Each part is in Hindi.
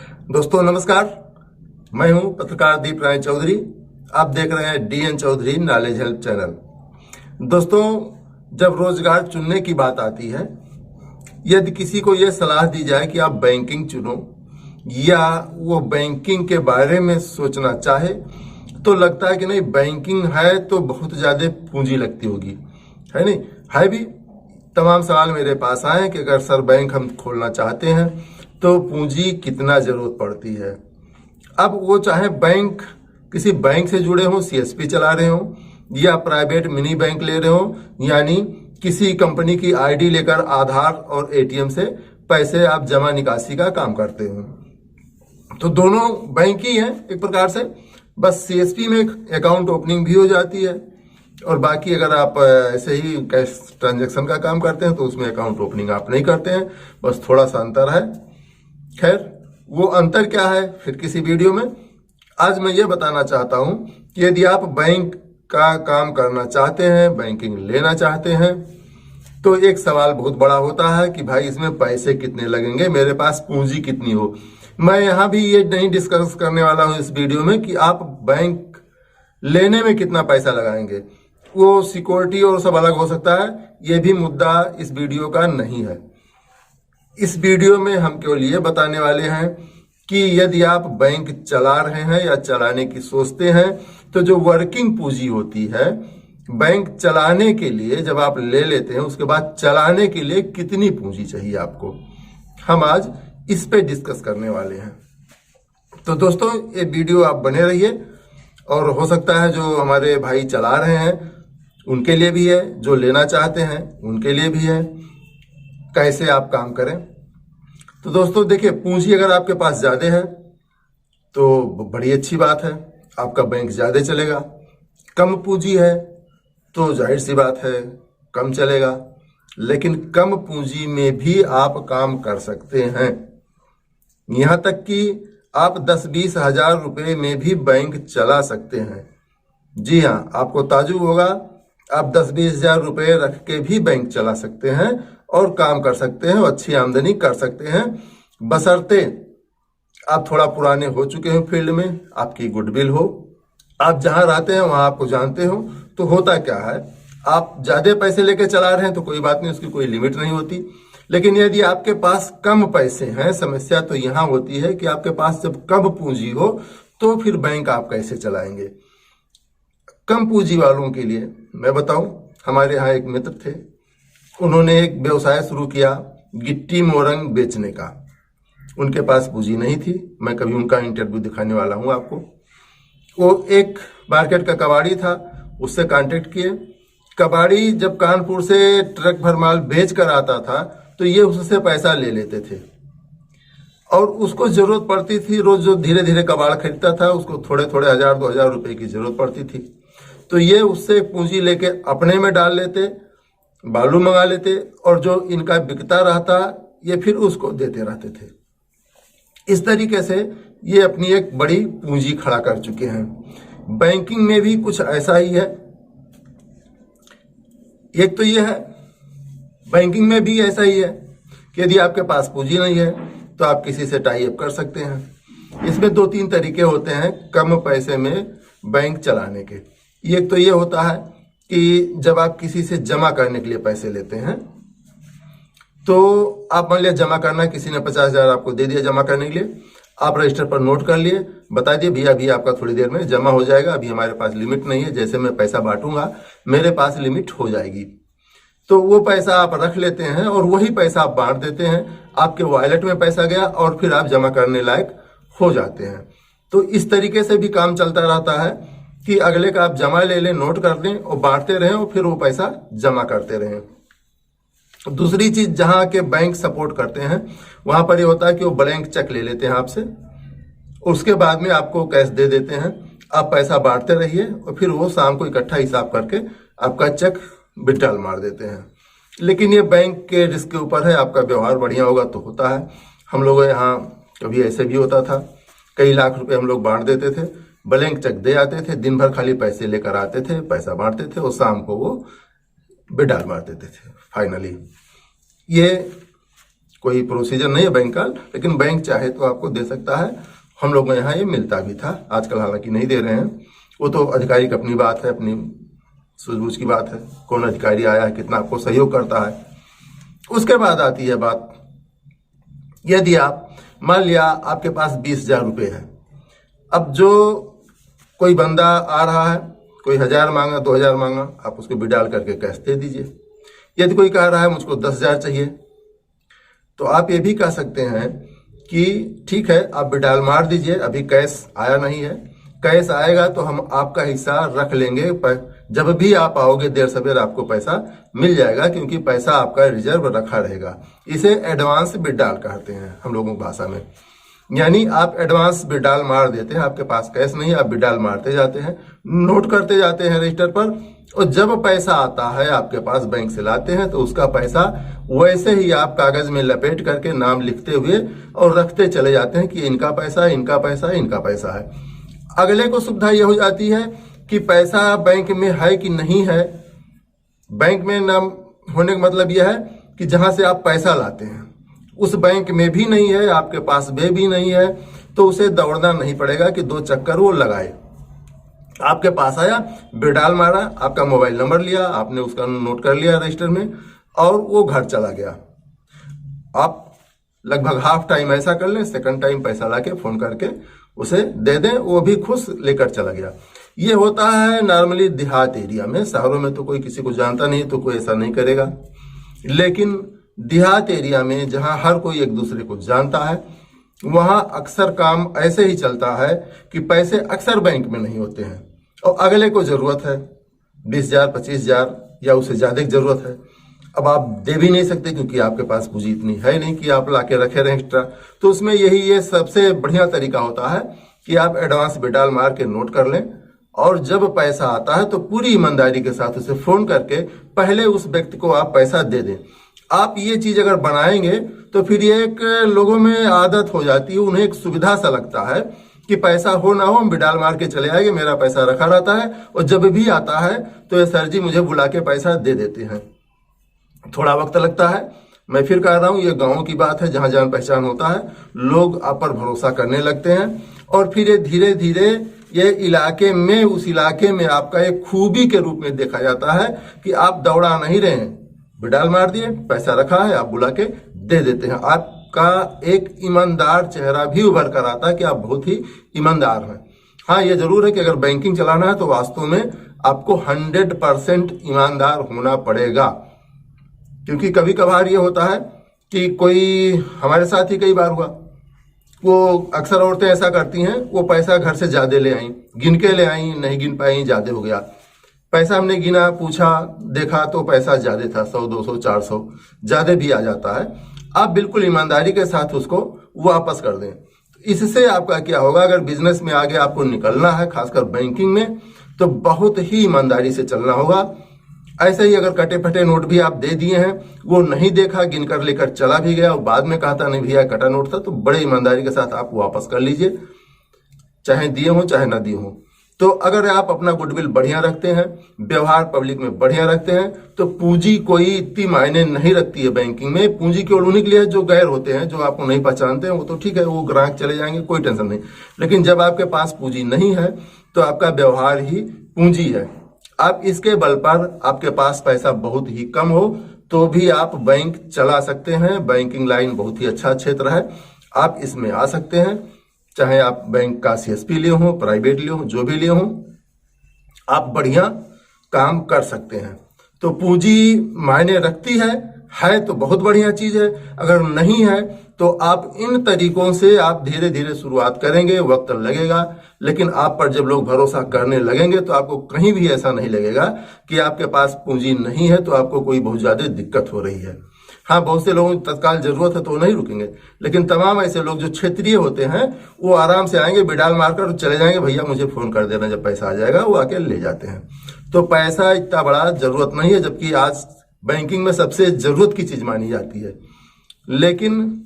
दोस्तों नमस्कार, मैं हूं पत्रकार दीप राय चौधरी। आप देख रहे हैं DN Chaudhary knowledge help channel. दोस्तों, जब रोजगार चुनने की बात आती है, यदि किसी को यह सलाह दी जाए कि आप बैंकिंग चुनो या वो बैंकिंग के बारे में सोचना चाहे, तो लगता है कि नहीं, बैंकिंग है तो बहुत ज्यादा पूंजी लगती होगी, है नहीं? है भी। तमाम सवाल मेरे पास आए कि अगर सर बैंक हम खोलना चाहते हैं तो पूंजी कितना जरूरत पड़ती है। अब वो चाहे बैंक किसी बैंक से जुड़े हों, सीएसपी चला रहे हों, या प्राइवेट मिनी बैंक ले रहे हों, यानी किसी कंपनी की आईडी लेकर आधार और एटीएम से पैसे आप जमा निकासी का काम करते हो, तो दोनों बैंक ही हैं एक प्रकार से। बस सीएसपी में अकाउंट ओपनिंग भी हो जाती है, और बाकी अगर आप ऐसे ही कैश ट्रांजैक्शन का काम करते हैं तो उसमें अकाउंट ओपनिंग आप नहीं करते हैं। बस थोड़ा सा अंतर है। खैर, वो अंतर क्या है फिर किसी वीडियो में। आज मैं ये बताना चाहता हूं कि यदि आप बैंक का काम करना चाहते हैं, बैंकिंग लेना चाहते हैं, तो एक सवाल बहुत बड़ा होता है कि भाई इसमें पैसे कितने लगेंगे, मेरे पास पूंजी कितनी हो। मैं यहां भी ये नहीं डिस्कस करने वाला हूं इस वीडियो में कि आप बैंक लेने में कितना पैसा लगाएंगे। वो सिक्योरिटी और सब अलग हो सकता है, ये भी मुद्दा इस वीडियो का नहीं है। इस वीडियो में हम केवल ये बताने वाले हैं कि यदि आप बैंक चला रहे हैं या चलाने की सोचते हैं, तो जो वर्किंग पूंजी होती है बैंक चलाने के लिए, जब आप ले लेते हैं उसके बाद चलाने के लिए कितनी पूंजी चाहिए आपको, हम आज इस पे डिस्कस करने वाले हैं। तो दोस्तों, ये वीडियो आप बने रहिए, और हो सकता है जो हमारे भाई चला रहे हैं उनके लिए भी है, जो लेना चाहते हैं उनके लिए भी है, कैसे आप काम करें। तो दोस्तों देखिए, पूंजी अगर आपके पास ज्यादा है तो बड़ी अच्छी बात है, आपका बैंक ज्यादा चलेगा। कम पूंजी है तो जाहिर सी बात है कम चलेगा, लेकिन कम पूंजी में भी आप काम कर सकते हैं। यहां तक कि आप 10-20 हजार रुपए में भी बैंक चला सकते हैं। जी हाँ, आपको ताजुब होगा, आप 10-20 हजार रुपए रख के भी बैंक चला सकते हैं और काम कर सकते हैं, अच्छी आमदनी कर सकते हैं, बशर्ते आप थोड़ा पुराने हो चुके हैं फील्ड में, आपकी गुडविल हो, आप जहां रहते हैं वहां आपको जानते हो। तो होता क्या है, आप ज्यादा पैसे लेके चला रहे हैं तो कोई बात नहीं, उसकी कोई लिमिट नहीं होती। लेकिन यदि आपके पास कम पैसे हैं, समस्या तो यहां होती है कि आपके पास जब कम पूंजी हो तो फिर बैंक आप कैसे चलाएंगे। कम पूंजी वालों के लिए मैं बताऊं, हमारे यहाँ एक मित्र थे, उन्होंने एक व्यवसाय शुरू किया गिट्टी मोरंग बेचने का। उनके पास पूंजी नहीं थी, मैं कभी उनका इंटरव्यू दिखाने वाला हूं आपको। वो एक मार्केट का कबाड़ी था, उससे कांटेक्ट किए। कबाड़ी जब कानपुर से ट्रक भर माल बेच कर आता था तो ये उससे पैसा ले लेते थे, और उसको जरूरत पड़ती थी रोज, जो धीरे धीरे कबाड़ खरीदता था उसको थोड़े थोड़े 1000-2000 रुपए की जरूरत पड़ती थी, तो ये उससे पूंजी लेके अपने में डाल लेते, बालू मंगा लेते, और जो इनका बिकता रहता ये फिर उसको देते रहते थे। इस तरीके से ये अपनी एक बड़ी पूंजी खड़ा कर चुके हैं। बैंकिंग में भी कुछ ऐसा ही है। एक तो ये है, बैंकिंग में भी ऐसा ही है कि यदि आपके पास पूंजी नहीं है तो आप किसी से टाई अप कर सकते हैं। इसमें 2-3 तरीके होते हैं कम पैसे में बैंक चलाने के। एक तो ये होता है कि जब आप किसी से जमा करने के लिए पैसे लेते हैं, तो आप मान लिया जमा करना, किसी ने 50 हजार आपको दे दिया जमा करने के लिए, आप रजिस्टर पर नोट कर लिए, बता दिए भैया अभी आपका थोड़ी देर में जमा हो जाएगा, अभी हमारे पास लिमिट नहीं है, जैसे मैं पैसा बांटूंगा मेरे पास लिमिट हो जाएगी। तो वो पैसा आप रख लेते हैं और वही पैसा आप बांट देते हैं, आपके वॉलेट में पैसा गया और फिर आप जमा करने लायक हो जाते हैं। तो इस तरीके से भी काम चलता रहता है कि अगले का आप जमा ले लें, नोट कर लें और बांटते रहें और फिर वो पैसा जमा करते रहें। दूसरी चीज जहां के बैंक सपोर्ट करते हैं, वहां पर ये होता है कि वो ब्लैंक चेक ले लेते हैं आपसे, उसके बाद में आपको कैश दे देते हैं, आप पैसा बांटते रहिए और फिर वो शाम को इकट्ठा हिसाब करके आपका चेक विड्रॉल मार देते हैं। लेकिन ये बैंक के रिस्क के ऊपर है, आपका व्यवहार बढ़िया होगा तो होता है। हम लोग यहाँ कभी ऐसे भी होता था, कई लाख रुपए हम लोग बांट देते थे, ब्लैंक चेक दे आते थे, दिन भर खाली पैसे लेकर आते थे, पैसा बांटते थे और शाम को वो विड्रॉल मार देते थे। फाइनली ये कोई प्रोसीजर नहीं है बैंक का, लेकिन बैंक चाहे तो आपको दे सकता है। हम लोगों को यहाँ ये मिलता भी था, आजकल हालांकि नहीं दे रहे हैं। वो तो अधिकारी की अपनी बात है, अपनी सूझबूझ की बात है, कौन अधिकारी आया है, कितना आपको सहयोग करता है। उसके बाद आती है बात, यदि आप मान लिया आपके पास 20,000 रुपये है, अब जो कोई बंदा आ रहा है, कोई 1,000 मांगा, 2,000 मांगा, आप उसको विड्रॉल करके कैश दे दीजिए। यदि कोई कह रहा है मुझको 10,000 चाहिए, तो आप ये भी कह सकते हैं कि ठीक है, आप विड्रॉल मार दीजिए, अभी कैश आया नहीं है, कैश आएगा तो हम आपका हिस्सा रख लेंगे, जब भी आप आओगे देर सवेर आपको पैसा मिल जाएगा, क्योंकि पैसा आपका रिजर्व रखा रहेगा। इसे एडवांस विड्रॉल कहते हैं हम लोगों की भाषा में। यानी आप एडवांस विड्रॉल मार देते हैं, आपके पास कैश नहीं, आप विड्रॉल मारते जाते हैं, नोट करते जाते हैं रजिस्टर पर, और जब पैसा आता है आपके पास बैंक से लाते हैं तो उसका पैसा वैसे ही आप कागज में लपेट करके नाम लिखते हुए और रखते चले जाते हैं कि इनका पैसा, इनका पैसा, इनका पैसा है। अगले को सुविधा यह हो जाती है कि पैसा बैंक में है कि नहीं है। बैंक में नाम होने का मतलब यह है कि जहां से आप पैसा लाते हैं उस बैंक में भी नहीं है, आपके पास भी नहीं है, तो उसे दौड़ना नहीं पड़ेगा कि 2 चक्कर वो लगाए। आपके पास आया, विड्रॉल मारा, आपका मोबाइल नंबर लिया, आपने उसका नोट कर लिया रजिस्टर में, और वो घर चला गया। आप लगभग हाफ टाइम ऐसा कर लें, सेकंड टाइम पैसा लाके फोन करके उसे दे दें, वो भी खुश लेकर चला गया। ये होता है नॉर्मली देहात एरिया में, शहरों में तो कोई किसी को जानता नहीं तो कोई ऐसा नहीं करेगा। लेकिन देहात एरिया में जहां हर कोई एक दूसरे को जानता है, वहां अक्सर काम ऐसे ही चलता है कि पैसे अक्सर बैंक में नहीं होते हैं और अगले को जरूरत है, 20,000, 25,000 या उससे ज्यादा की जरूरत है। अब आप दे भी नहीं सकते क्योंकि आपके पास पूंजी इतनी है नहीं कि आप लाके रखे रहें एक्स्ट्रा। तो उसमें ये सबसे बढ़िया तरीका होता है कि आप एडवांस विड्रॉल मार के नोट कर लें, और जब पैसा आता है तो पूरी ईमानदारी के साथ उसे फोन करके पहले उस व्यक्ति को आप पैसा दे दें। आप ये चीज अगर बनाएंगे तो फिर ये एक लोगों में आदत हो जाती है, उन्हें एक सुविधा सा लगता है कि पैसा हो ना हो हम विड्रॉल मार के चले आएंगे, मेरा पैसा रखा रहता है, और जब भी आता है तो ये सर जी मुझे बुला के पैसा दे देते हैं। थोड़ा वक्त लगता है, मैं फिर कह रहा हूं ये गांव की बात है, जहां जान पहचान होता है लोग आप पर भरोसा करने लगते हैं, और फिर ये धीरे धीरे ये इलाके में, उस इलाके में आपका एक खूबी के रूप में देखा जाता है कि आप दौड़ा नहीं रहे हैं, विड्रॉल मार दिए, पैसा रखा है, आप बुला के दे देते हैं। आपका एक ईमानदार चेहरा भी उभर कर आता है कि आप बहुत ही ईमानदार हैं। हाँ, ये जरूर है कि अगर बैंकिंग चलाना है तो वास्तव में आपको 100% ईमानदार होना पड़ेगा, क्योंकि कभी कभार ये होता है कि कोई, हमारे साथ ही कई बार हुआ, वो अक्सर औरतें ऐसा करती हैं, वो पैसा घर से ज्यादा ले आई, गिन के ले आई, नहीं गिन पाई, ज्यादा हो गया पैसा। हमने गिना, पूछा, देखा तो पैसा ज्यादा था, 100, 200, 400 ज्यादा भी आ जाता है। आप बिल्कुल ईमानदारी के साथ उसको वापस कर दें। इससे आपका क्या होगा, अगर बिजनेस में आगे आपको निकलना है, खासकर बैंकिंग में, तो बहुत ही ईमानदारी से चलना होगा। ऐसे ही अगर कटे फटे नोट भी आप दे दिए हैं, वो नहीं देखा, गिनकर लेकर चला भी गया और बाद में कहता नहीं भैया कटा नोट था, तो बड़े ईमानदारी के साथ आप वापस कर लीजिए, चाहे दिए हो चाहे ना दिए हो। तो अगर आप अपना गुडविल बढ़िया रखते हैं, व्यवहार पब्लिक में बढ़िया रखते हैं, तो पूंजी कोई इतनी मायने नहीं रखती है बैंकिंग में। पूंजी केवल उन्हीं के लिए जो गैर होते हैं, जो आपको नहीं पहचानते हैं, वो तो ठीक है, वो ग्राहक चले जाएंगे, कोई टेंशन नहीं। लेकिन जब आपके पास पूंजी नहीं है तो आपका व्यवहार ही पूंजी है। आप इसके बल पर आपके पास पैसा बहुत ही कम हो तो भी आप बैंक चला सकते हैं। बैंकिंग लाइन बहुत ही अच्छा क्षेत्र है, आप इसमें आ सकते हैं। चाहे आप बैंक का सीएसपी लिए हो, प्राइवेट लिए हो, जो भी लिए हो, आप बढ़िया काम कर सकते हैं। तो पूंजी मायने रखती है तो बहुत बढ़िया चीज है। अगर नहीं है तो आप इन तरीकों से आप धीरे धीरे शुरुआत करेंगे, वक्त लगेगा, लेकिन आप पर जब लोग भरोसा करने लगेंगे तो आपको कहीं भी ऐसा नहीं लगेगा कि आपके पास पूंजी नहीं है तो आपको कोई बहुत ज्यादा दिक्कत हो रही है। हाँ, बहुत से लोगों की तत्काल जरूरत है तो वो नहीं रुकेंगे, लेकिन तमाम ऐसे लोग जो क्षेत्रीय होते हैं वो आराम से आएंगे, विड्रॉल मारकर चले जाएंगे, भैया मुझे फोन कर देना जब पैसा आ जाएगा, वो आके ले जाते हैं। तो पैसा इतना बड़ा जरूरत नहीं है, जबकि आज बैंकिंग में सबसे जरूरत की चीज मानी जाती है। लेकिन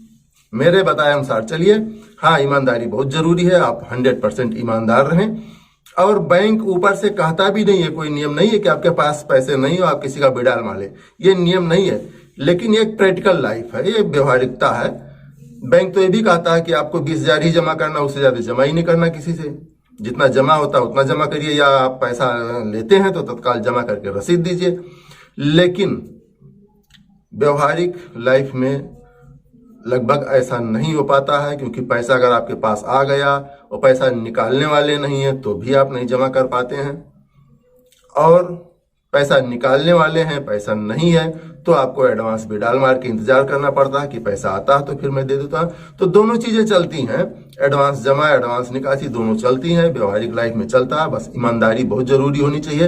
मेरे बताए अनुसार चलिए, हाँ, ईमानदारी बहुत जरूरी है, आप 100% ईमानदार रहें। और बैंक ऊपर से कहता भी नहीं है, कोई नियम नहीं है कि आपके पास पैसे नहीं हो आप किसी का विड्रॉल मार ले, ये नियम नहीं है। लेकिन ये एक प्रैक्टिकल लाइफ है, ये व्यवहारिकता है। बैंक तो ये भी कहता है कि आपको 20,000 ही जमा करना, उससे ज्यादा जमा ही नहीं करना किसी से। जितना जमा होता है उतना जमा करिए, या आप पैसा लेते हैं तो तत्काल जमा करके रसीद दीजिए। लेकिन व्यवहारिक लाइफ में लगभग ऐसा नहीं हो पाता है, क्योंकि पैसा अगर आपके पास आ गया और पैसा निकालने वाले नहीं है तो भी आप नहीं जमा कर पाते हैं, और पैसा निकालने वाले हैं, पैसा नहीं है तो आपको एडवांस भी डाल मार के इंतजार करना पड़ता है कि पैसा आता है तो फिर मैं दे देता हूं। तो दोनों चीजें चलती हैं, एडवांस जमा एडवांस निकासी दोनों चलती हैं, व्यवहारिक लाइफ में चलता है। बस ईमानदारी बहुत जरूरी होनी चाहिए,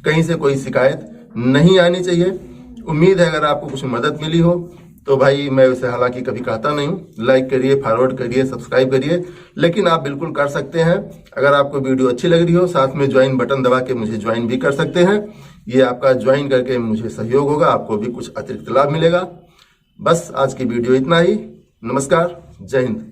कहीं से कोई शिकायत नहीं आनी चाहिए। उम्मीद है अगर आपको कुछ मदद मिली हो तो भाई, मैं उसे हालांकि कभी कहता नहीं हूं, लाइक करिए, फॉरवर्ड करिए, सब्सक्राइब करिए, लेकिन आप बिल्कुल कर सकते हैं। अगर आपको वीडियो अच्छी लग रही हो, साथ में ज्वाइन बटन दबा के मुझे ज्वाइन भी कर सकते हैं। ये आपका ज्वाइन करके मुझे सहयोग होगा, आपको भी कुछ अतिरिक्त लाभ मिलेगा। बस आज की वीडियो इतना ही। नमस्कार, जय हिंद।